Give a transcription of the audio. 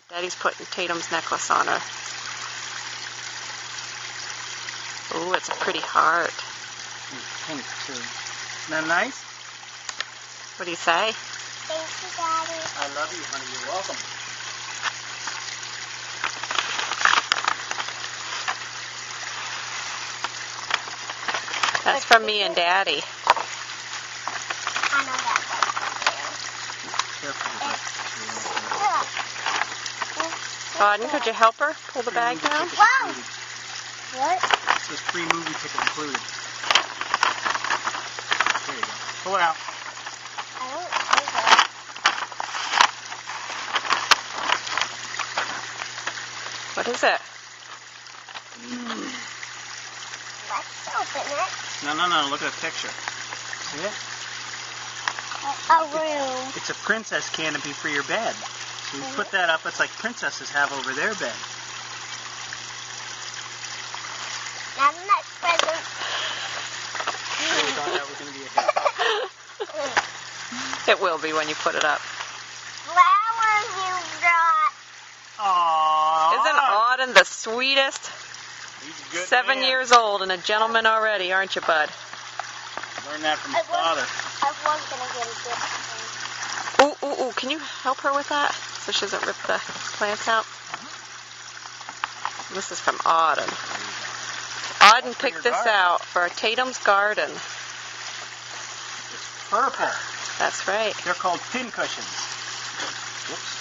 Daddy's putting Tatum's necklace on her. Ooh, it's a pretty heart. It's pink, too. Isn't that nice? What do you say? Thank you, Daddy. I love you, honey. You're welcome. That's from me and Daddy. I know that Auden, could you help her pull the bag down? Wow! What? It says free movie ticket included. There you go. Pull it out. I don't think so. What is it? Let's open it. No. Look at the picture. See it? A room. It's a princess canopy for your bed. So you put that up. It's like princesses have over their bed. Now the next present. We thought that was going to be a hit. It will be when you put it up. Flowers you brought. Aww. Isn't Auden the sweetest? He's a good 7 man. years old and a gentleman already, aren't you, bud? Learned that from his father. I was going to get a gift. Ooh, can you help her with that so she doesn't rip the plants out? This is from Auden. Auden picked this out for Tatum's garden. It's purple. That's right. They're called pin cushions. Whoops.